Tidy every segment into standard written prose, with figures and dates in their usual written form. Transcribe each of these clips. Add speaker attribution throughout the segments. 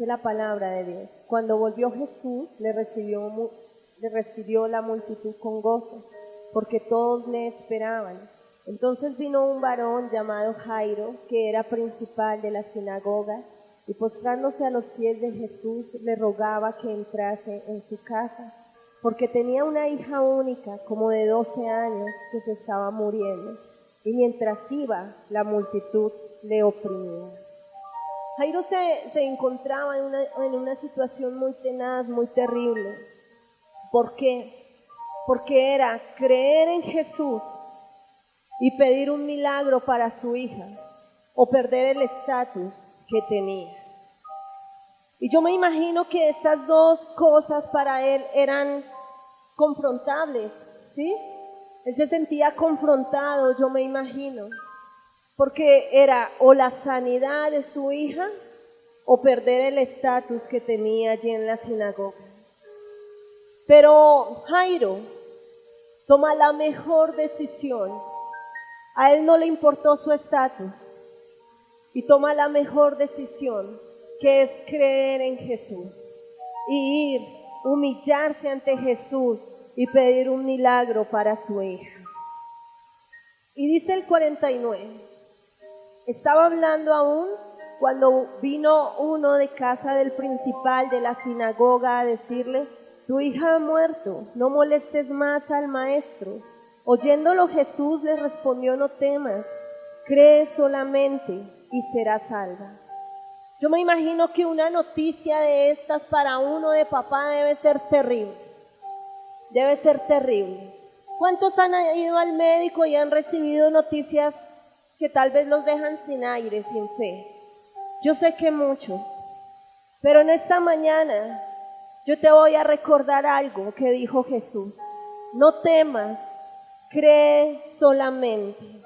Speaker 1: Dice la palabra de Dios. Cuando volvió Jesús, le recibió la multitud con gozo, porque todos le esperaban. Entonces vino un varón llamado Jairo, que era principal de la sinagoga, y postrándose a los pies de Jesús, le rogaba que entrase en su casa, porque tenía una hija única, como de 12 años, que se estaba muriendo, y mientras iba, la multitud le oprimía. Jairo se encontraba en una situación muy tenaz, muy terrible. ¿Por qué? Porque era creer en Jesús y pedir un milagro para su hija, o perder el estatus que tenía. Y yo me imagino que estas dos cosas para él eran confrontables, ¿sí? Él se sentía confrontado, yo me imagino, porque era o la sanidad de su hija o perder el estatus que tenía allí en la sinagoga. Pero Jairo toma la mejor decisión. A él no le importó su estatus y toma la mejor decisión, que es creer en Jesús y ir, humillarse ante Jesús y pedir un milagro para su hija. Y dice el 49, estaba hablando aún cuando vino uno de casa del principal de la sinagoga a decirle, tu hija ha muerto, no molestes más al maestro. Oyéndolo Jesús le respondió, no temas, cree solamente y serás salva. Yo me imagino que una noticia de estas para uno de papá debe ser terrible. Debe ser terrible. ¿Cuántos han ido al médico y han recibido noticias que tal vez los dejan sin aire, sin fe? Yo sé que muchos. Pero en esta mañana yo te voy a recordar algo que dijo Jesús. No temas, cree solamente.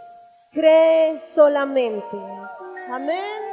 Speaker 1: Cree solamente. Amén.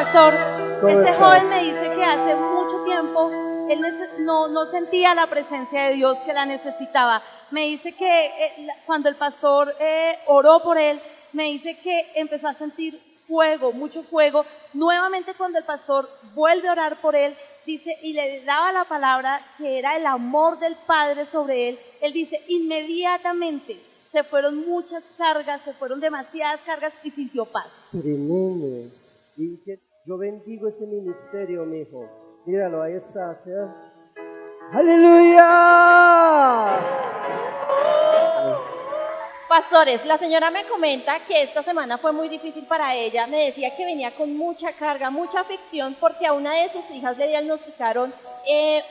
Speaker 2: Pastor,
Speaker 3: ¿Cómo
Speaker 2: este
Speaker 3: estás?
Speaker 2: joven me dice que hace mucho tiempo él no sentía la presencia de Dios, que la necesitaba. Me dice que cuando el pastor oró por él, me dice que empezó a sentir fuego, mucho fuego. Nuevamente cuando el pastor vuelve a orar por él, dice, y le daba la palabra que era el amor del Padre sobre él, él dice, inmediatamente se fueron muchas cargas, se fueron demasiadas cargas y sintió paz.
Speaker 3: Tremendo. Y que yo bendigo ese ministerio, mi hijo. Míralo, ahí está, ¿sí? ¡Aleluya!
Speaker 4: Pastores, la señora me comenta que esta semana fue muy difícil para ella. Me decía que venía con mucha carga, mucha aflicción, porque a una de sus hijas le diagnosticaron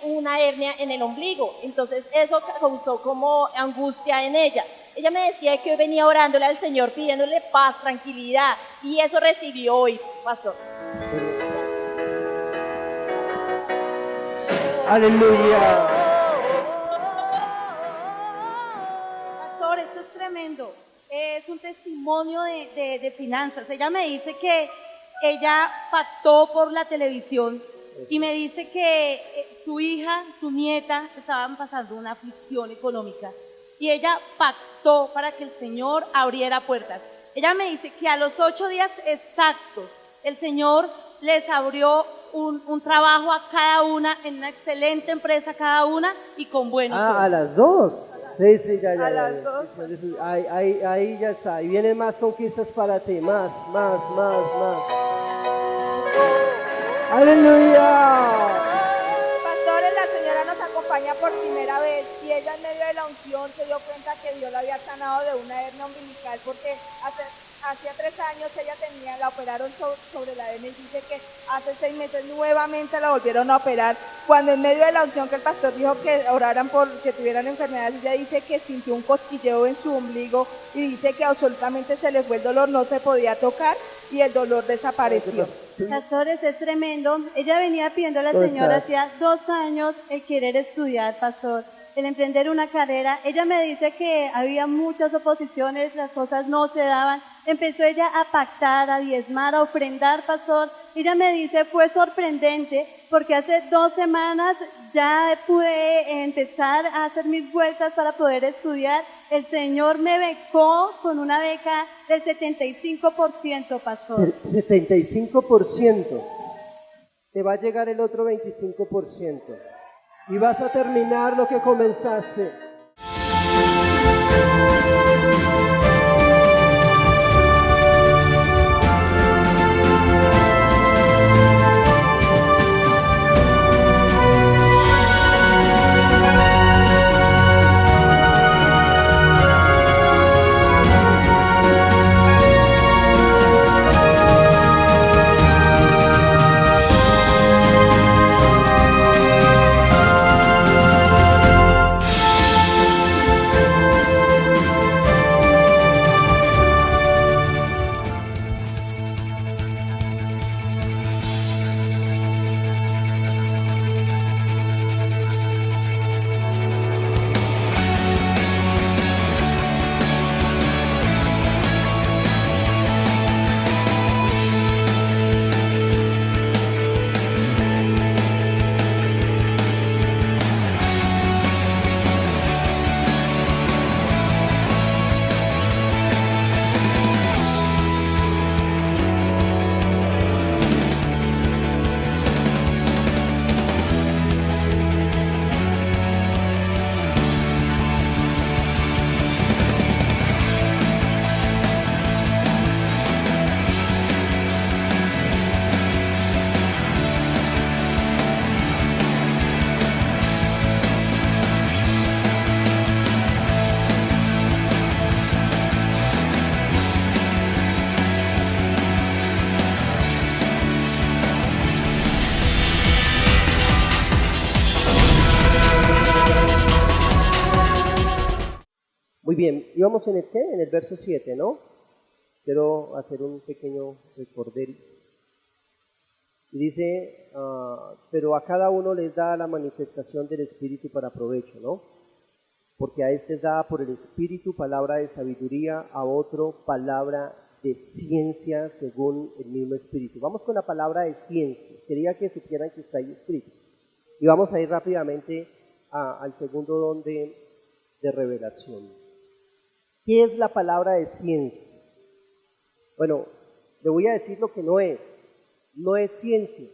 Speaker 4: una hernia en el ombligo. Entonces eso causó como angustia en ella. Ella me decía que hoy venía orándole al Señor, pidiéndole paz, tranquilidad, y eso recibió hoy, pastor.
Speaker 3: ¡Aleluya!
Speaker 2: Pastor, esto es tremendo. Es un testimonio de finanzas. Ella me dice que ella pactó por la televisión y me dice que su hija, su nieta, estaban pasando una aflicción económica. Y ella pactó para que el Señor abriera puertas. Ella me dice que a los 8 días exactos, el Señor les abrió un trabajo a cada una, en una excelente empresa cada una y con buenos
Speaker 3: Ah, a
Speaker 2: sueldos.
Speaker 3: las 2. Sí, sí, ya, ya.
Speaker 1: A
Speaker 3: ya,
Speaker 1: las
Speaker 3: ya.
Speaker 1: 2.
Speaker 3: Ahí ya está. Y vienen más conquistas para ti. Más. ¡Aleluya!
Speaker 5: Pastores, la señora nos acompaña por primera vez y ella en medio de la unción se dio cuenta que Dios la había sanado de una hernia umbilical porque hacía 3 años ella la operaron sobre la hernia y dice que hace 6 meses nuevamente la volvieron a operar. Cuando en medio de la unción que el pastor dijo que oraran por que tuvieran enfermedades, ella dice que sintió un cosquilleo en su ombligo y dice que absolutamente se le fue el dolor, no se podía tocar y el dolor desapareció.
Speaker 2: Pastores, es tremendo. Ella venía pidiendo a la
Speaker 3: ¿Cómo
Speaker 2: señora
Speaker 3: estás?
Speaker 2: hacía 2 años el querer estudiar, pastor, el emprender una carrera. Ella me dice que había muchas oposiciones, las cosas no se daban. Empezó ella a pactar, a diezmar, a ofrendar, pastor. Ella me dice, fue sorprendente porque hace 2 semanas ya pude empezar a hacer mis vueltas para poder estudiar. El Señor me becó con una beca del 75%, pastor.
Speaker 3: 75%. Te va a llegar el otro 25%. Y vas a terminar lo que comenzaste. Muy bien, íbamos en el qué? En el verso 7, ¿no? Quiero hacer un pequeño recorderis. Y dice, pero a cada uno les da la manifestación del Espíritu para provecho, ¿no? Porque a este es dada por el Espíritu palabra de sabiduría, a otro palabra de ciencia según el mismo Espíritu. Vamos con la palabra de ciencia. Quería que supieran que está ahí escrito. Y vamos a ir rápidamente al segundo don de revelación. ¿Qué es la palabra de ciencia? Bueno, le voy a decir lo que no es. No es ciencia.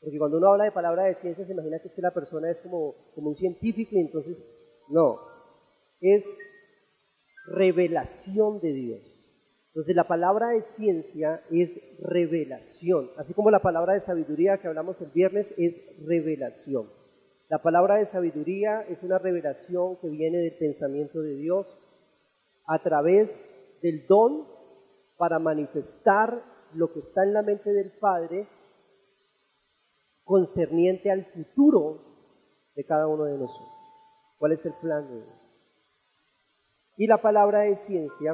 Speaker 3: Porque cuando uno habla de palabra de ciencia se imagina que la persona es como un científico y entonces no. Es revelación de Dios. Entonces la palabra de ciencia es revelación. Así como la palabra de sabiduría que hablamos el viernes es revelación. La palabra de sabiduría es una revelación que viene del pensamiento de Dios a través del don para manifestar lo que está en la mente del Padre concerniente al futuro de cada uno de nosotros. ¿Cuál es el plan de Dios? Y la palabra de ciencia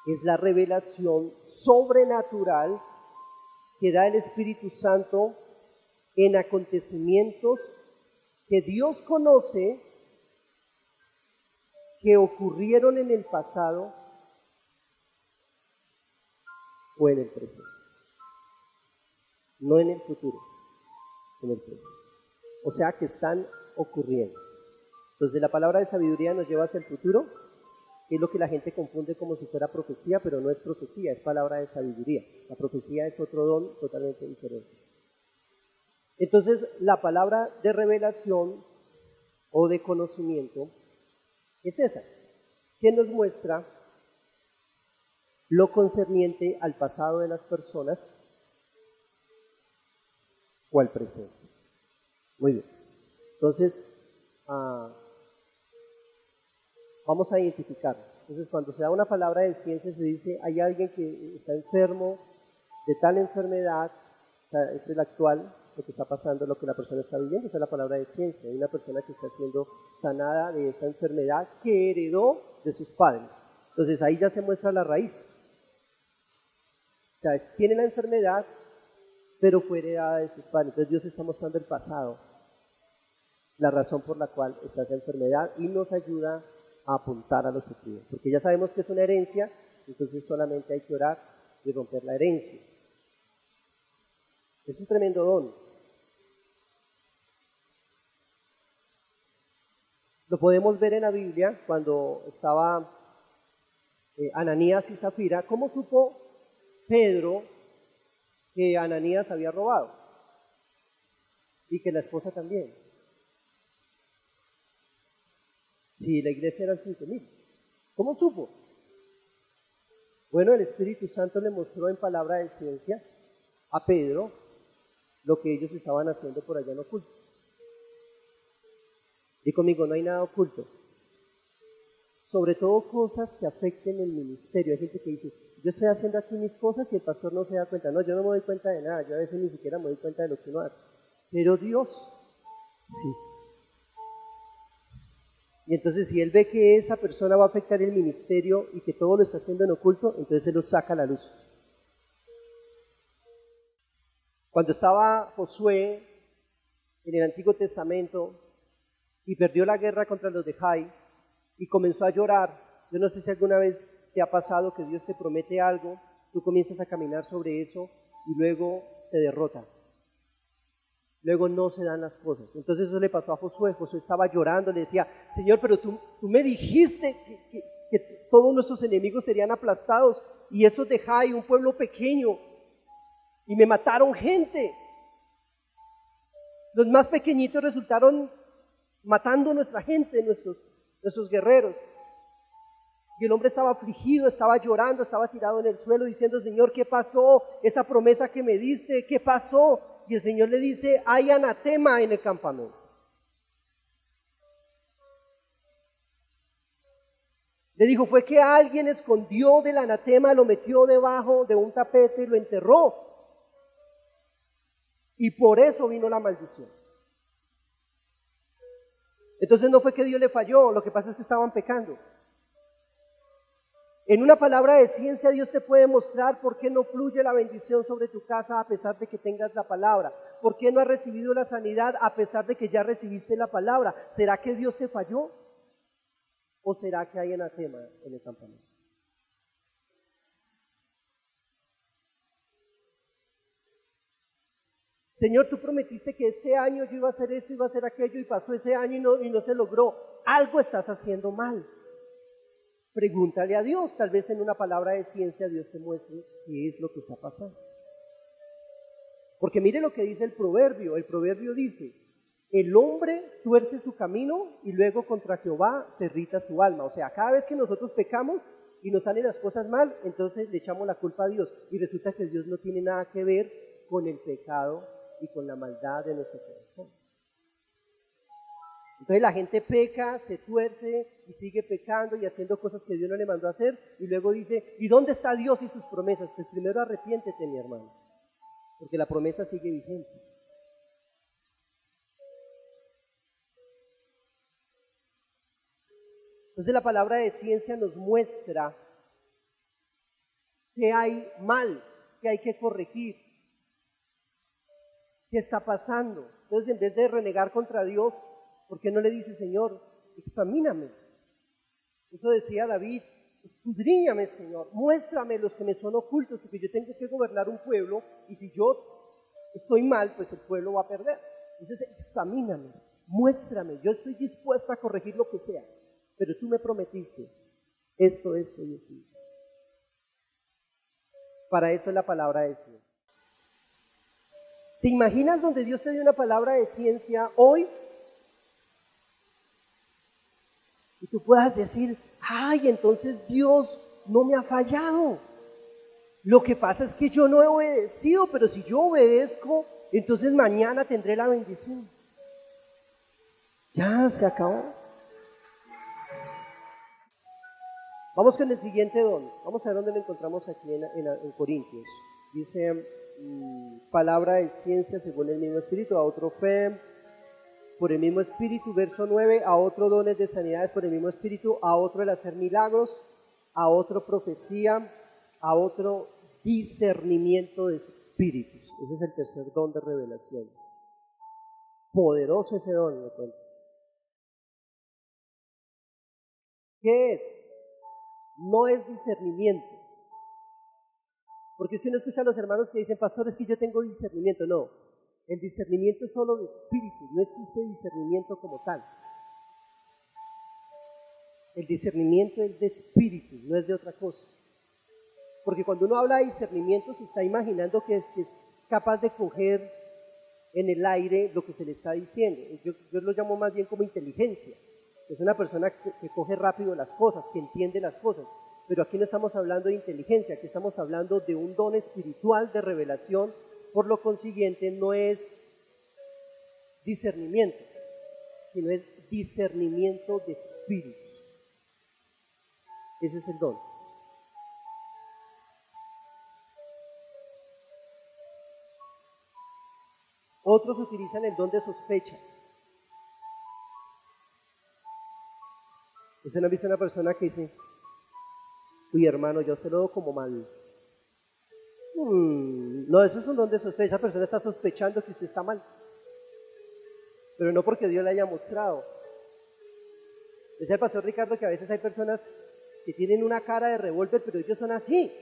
Speaker 3: es la revelación sobrenatural que da el Espíritu Santo en acontecimientos que Dios conoce, que ocurrieron en el pasado o en el presente. No en el futuro, en el presente. O sea que están ocurriendo. Entonces la palabra de sabiduría nos lleva hacia el futuro, que es lo que la gente confunde como si fuera profecía, pero no es profecía, es palabra de sabiduría. La profecía es otro don totalmente diferente. Entonces la palabra de revelación o de conocimiento es esa, que nos muestra lo concerniente al pasado de las personas o al presente. Muy bien. Entonces, vamos a identificar. Entonces, cuando se da una palabra de ciencia, se dice, hay alguien que está enfermo de tal enfermedad, o sea, es el actual, lo que está pasando, lo que la persona está viviendo, esa es la palabra de ciencia. Hay una persona que está siendo sanada de esa enfermedad que heredó de sus padres. Entonces, ahí ya se muestra la raíz. O sea, tiene la enfermedad, pero fue heredada de sus padres. Entonces, Dios está mostrando el pasado, la razón por la cual está esa enfermedad y nos ayuda a apuntar a los futuros. Porque ya sabemos que es una herencia, entonces solamente hay que orar y romper la herencia. Es un tremendo don. Lo podemos ver en la Biblia cuando estaba Ananías y Zafira. ¿Cómo supo Pedro que Ananías había robado? Y que la esposa también. Si la iglesia eran 5,000. ¿Cómo supo? Bueno, el Espíritu Santo le mostró en palabra de ciencia a Pedro lo que ellos estaban haciendo por allá en oculto. Y conmigo, no hay nada oculto. Sobre todo cosas que afecten el ministerio. Hay gente que dice, yo estoy haciendo aquí mis cosas y el pastor no se da cuenta. No, yo no me doy cuenta de nada. Yo a veces ni siquiera me doy cuenta de lo que uno hace. Pero Dios, sí. Y entonces si Él ve que esa persona va a afectar el ministerio y que todo lo está haciendo en oculto, entonces Él lo saca a la luz. Cuando estaba Josué en el Antiguo Testamento y perdió la guerra contra los de Jai y comenzó a llorar, yo no sé si alguna vez te ha pasado que Dios te promete algo, tú comienzas a caminar sobre eso y luego te derrota. Luego no se dan las cosas. Entonces eso le pasó a Josué. Josué estaba llorando, le decía, Señor, pero tú me dijiste que todos nuestros enemigos serían aplastados y esos de Jai, un pueblo pequeño, y me mataron gente. Los más pequeñitos resultaron matando a nuestra gente, nuestros guerreros. Y el hombre estaba afligido, estaba llorando, estaba tirado en el suelo diciendo, Señor, ¿qué pasó? Esa promesa que me diste, ¿qué pasó? Y el Señor le dice, hay anatema en el campamento. Le dijo, fue que alguien escondió del anatema, lo metió debajo de un tapete y lo enterró. Y por eso vino la maldición. Entonces no fue que Dios le falló, lo que pasa es que estaban pecando. En una palabra de ciencia Dios te puede mostrar por qué no fluye la bendición sobre tu casa a pesar de que tengas la palabra. ¿Por qué no has recibido la sanidad a pesar de que ya recibiste la palabra? ¿Será que Dios te falló? ¿O será que hay anatema en el campamento? Señor, tú prometiste que este año yo iba a hacer esto, iba a hacer aquello, y pasó ese año y no se logró. Algo estás haciendo mal. Pregúntale a Dios, tal vez en una palabra de ciencia Dios te muestre qué es lo que está pasando. Porque mire lo que dice el proverbio dice, el hombre tuerce su camino y luego contra Jehová se irrita su alma. O sea, cada vez que nosotros pecamos y nos salen las cosas mal, entonces le echamos la culpa a Dios. Y resulta que Dios no tiene nada que ver con el pecado y con la maldad de nuestro corazón. Entonces la gente peca, se tuerce y sigue pecando y haciendo cosas que Dios no le mandó a hacer, y luego dice, ¿y dónde está Dios y sus promesas? Pues primero arrepiéntete, mi hermano, porque la promesa sigue vigente. Entonces la palabra de ciencia nos muestra que hay mal, que hay que corregir, qué está pasando. Entonces, en vez de renegar contra Dios, ¿por qué no le dice, Señor, examíname? Eso decía David, escudriñame, Señor, muéstrame los que me son ocultos, porque yo tengo que gobernar un pueblo, y si yo estoy mal, pues el pueblo va a perder. Entonces, examíname, muéstrame, yo estoy dispuesto a corregir lo que sea, pero tú me prometiste esto y esto. Para eso es la palabra de ciencia. ¿Te imaginas donde Dios te dio una palabra de ciencia hoy? Y tú puedas decir, ay, entonces Dios no me ha fallado. Lo que pasa es que yo no he obedecido, pero si yo obedezco, entonces mañana tendré la bendición. Ya se acabó. Vamos con el siguiente don. Vamos a ver dónde lo encontramos aquí en Corintios. Dice, palabra de ciencia según el mismo espíritu, a otro fe por el mismo espíritu, verso 9, a otro dones de sanidades por el mismo espíritu, a otro el hacer milagros, a otro profecía, a otro discernimiento de espíritus. Ese es el tercer don de revelación. Poderoso ese don, me cuento. ¿Qué es? No es discernimiento. Porque si uno escucha a los hermanos que dicen, pastor, es que yo tengo discernimiento. No, el discernimiento es solo de espíritu, no existe discernimiento como tal. El discernimiento es de espíritu, no es de otra cosa. Porque cuando uno habla de discernimiento se está imaginando que es capaz de coger en el aire lo que se le está diciendo. Yo lo llamo más bien como inteligencia. Es una persona que coge rápido las cosas, que entiende las cosas. Pero aquí no estamos hablando de inteligencia, aquí estamos hablando de un don espiritual de revelación, por lo consiguiente no es discernimiento, sino es discernimiento de espíritus. Ese es el don. Otros utilizan el don de sospecha. ¿Usted no ha visto una persona que dice, uy, hermano, yo se lo doy como mal? No, eso es un don de sospecha. Esa persona está sospechando que usted está mal, pero no porque Dios le haya mostrado. Dice el pastor Ricardo que a veces hay personas que tienen una cara de revólver, pero ellos son así.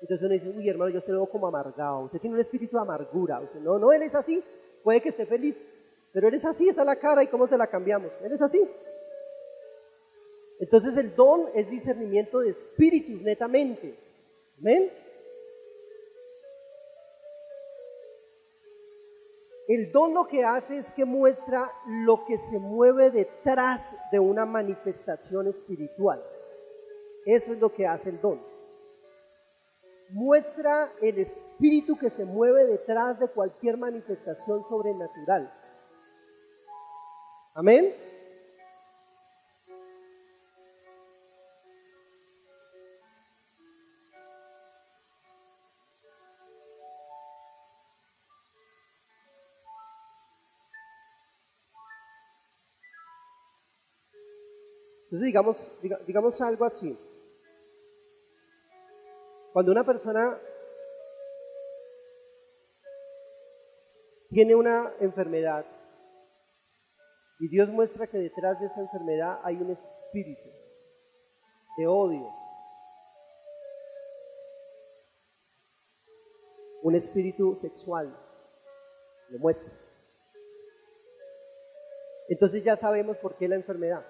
Speaker 3: Entonces uno dice, uy, hermano, yo se lo veo como amargado. Usted tiene un espíritu de amargura. Usted, no, él es así. Puede que esté feliz, pero él es así, esa es la cara, ¿y cómo se la cambiamos? Él es así. Entonces el don es discernimiento de espíritus netamente. ¿Amén? El don lo que hace es que muestra lo que se mueve detrás de una manifestación espiritual. Eso es lo que hace el don. Muestra el espíritu que se mueve detrás de cualquier manifestación sobrenatural. ¿Amén? Entonces digamos algo así. Cuando una persona tiene una enfermedad y Dios muestra que detrás de esa enfermedad hay un espíritu de odio, un espíritu sexual, lo muestra. Entonces ya sabemos por qué la enfermedad.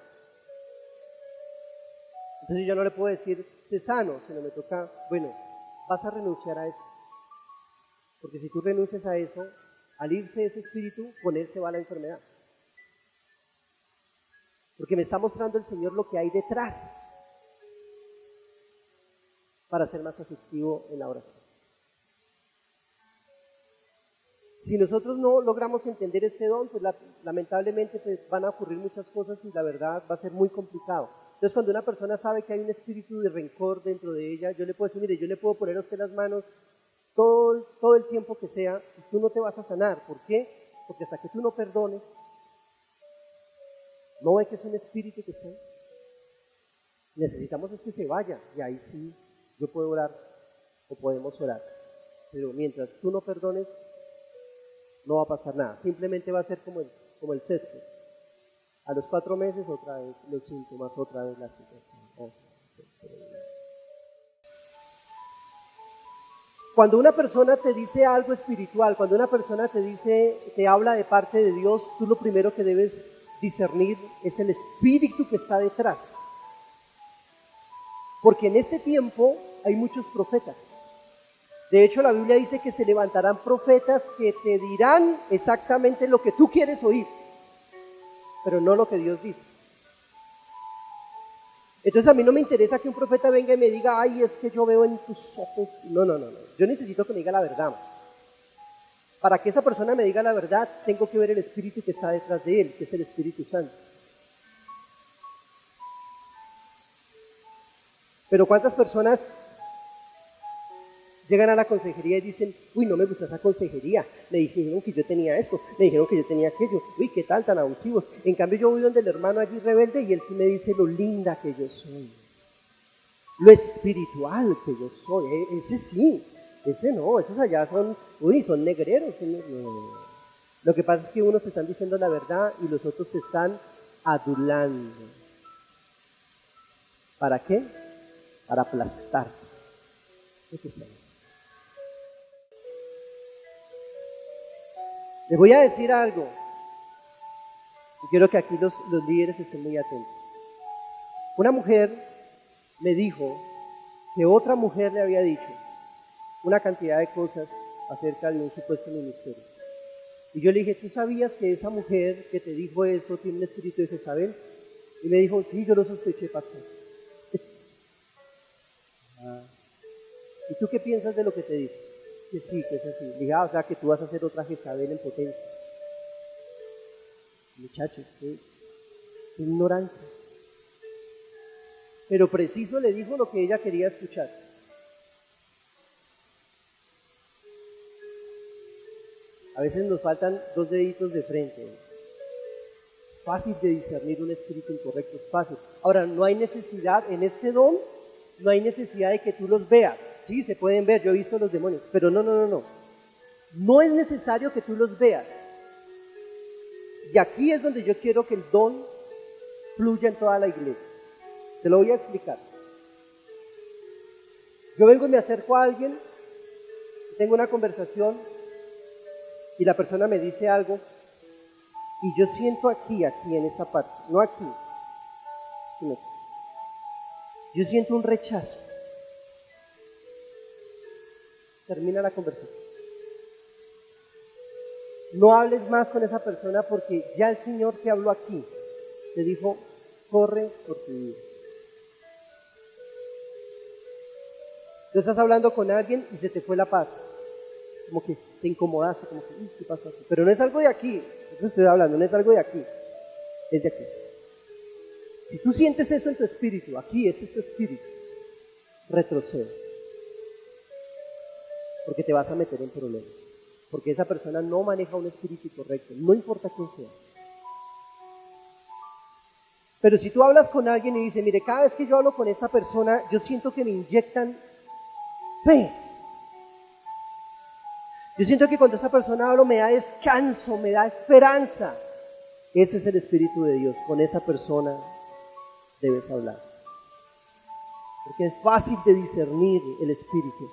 Speaker 3: Entonces yo no le puedo decir, sé sano, sino me toca, bueno, vas a renunciar a eso. Porque si tú renuncias a eso, al irse ese espíritu, con él se va la enfermedad. Porque me está mostrando el Señor lo que hay detrás para ser más efectivo en la oración. Si nosotros no logramos entender este don, pues lamentablemente pues, van a ocurrir muchas cosas y la verdad va a ser muy complicado. Entonces cuando una persona sabe que hay un espíritu de rencor dentro de ella, yo le puedo decir, mire, yo le puedo poner a usted las manos todo el tiempo que sea y tú no te vas a sanar. ¿Por qué? Porque hasta que tú no perdones, ¿no ve que es un espíritu que está ahí? Necesitamos es que se vaya y ahí sí yo puedo orar o podemos orar. Pero mientras tú no perdones, no va a pasar nada. Simplemente va a ser como el césped. A los 4 meses otra vez los síntomas, otra vez la situación. Cuando una persona te dice algo espiritual, cuando una persona te habla de parte de Dios, tú lo primero que debes discernir es el espíritu que está detrás. Porque en este tiempo hay muchos profetas. De hecho, la Biblia dice que se levantarán profetas que te dirán exactamente lo que tú quieres oír, pero no lo que Dios dice. Entonces a mí no me interesa que un profeta venga y me diga, ay, es que yo veo en tus ojos. No. Yo necesito que me diga la verdad. Para que esa persona me diga la verdad, tengo que ver el espíritu que está detrás de él, que es el Espíritu Santo. Pero ¿cuántas personas llegan a la consejería y dicen, uy, no me gusta esa consejería, me dijeron que yo tenía esto, me dijeron que yo tenía aquello, uy, qué tal, tan abusivos? En cambio yo voy donde el hermano allí rebelde y él sí me dice lo linda que yo soy, lo espiritual que yo soy. Ese sí, ese no, esos allá son, son negreros. No. Lo que pasa es que unos te están diciendo la verdad y los otros te están adulando. ¿Para qué? Para aplastarte. Eso está bien. Les voy a decir algo, y quiero que aquí los líderes estén muy atentos. Una mujer me dijo que otra mujer le había dicho una cantidad de cosas acerca de un supuesto ministerio. Y yo le dije, ¿tú sabías que esa mujer que te dijo eso tiene un espíritu de Jezabel? Y me dijo, sí, yo lo sospeché, pastor. ¿Y tú qué piensas de lo que te dice? Que sí, que es así. Le dije, o sea que tú vas a hacer otra Jezabel en potencia. Muchachos, qué ignorancia. Pero preciso le dijo lo que ella quería escuchar. A veces nos faltan 2 deditos de frente. Es fácil de discernir un espíritu incorrecto, es fácil. Ahora, no hay necesidad, en este don, no hay necesidad de que tú los veas. Sí, se pueden ver, yo he visto los demonios, pero no. No es necesario que tú los veas. Y aquí es donde yo quiero que el don fluya en toda la iglesia. Te lo voy a explicar. Yo vengo y me acerco a alguien, tengo una conversación y la persona me dice algo y yo siento aquí en esta parte, no aquí, sino aquí. Yo siento un rechazo. Termina la conversación. No hables más con esa persona porque ya el Señor te habló aquí. Te dijo, corre por tu vida. Tú estás hablando con alguien y se te fue la paz. Como que te incomodaste, como que, ¿qué pasó aquí? Pero no es algo de aquí. Eso estoy hablando, no es algo de aquí. Es de aquí. Si tú sientes eso en tu espíritu, aquí, este es tu espíritu, retrocede. Porque te vas a meter en problemas. Porque esa persona no maneja un espíritu correcto, no importa quién sea. Pero si tú hablas con alguien y dices, mire, cada vez que yo hablo con esta persona, yo siento que me inyectan fe. Yo siento que cuando esta persona hablo me da descanso, me da esperanza. Ese es el Espíritu de Dios. Con esa persona debes hablar. Porque es fácil de discernir el Espíritu.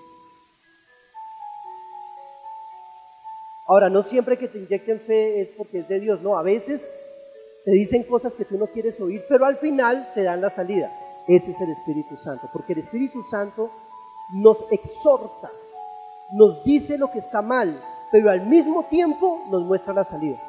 Speaker 3: Ahora, no siempre que te inyecten fe es porque es de Dios, no, a veces te dicen cosas que tú no quieres oír, pero al final te dan la salida. Ese es el Espíritu Santo, porque el Espíritu Santo nos exhorta, nos dice lo que está mal, pero al mismo tiempo nos muestra la salida.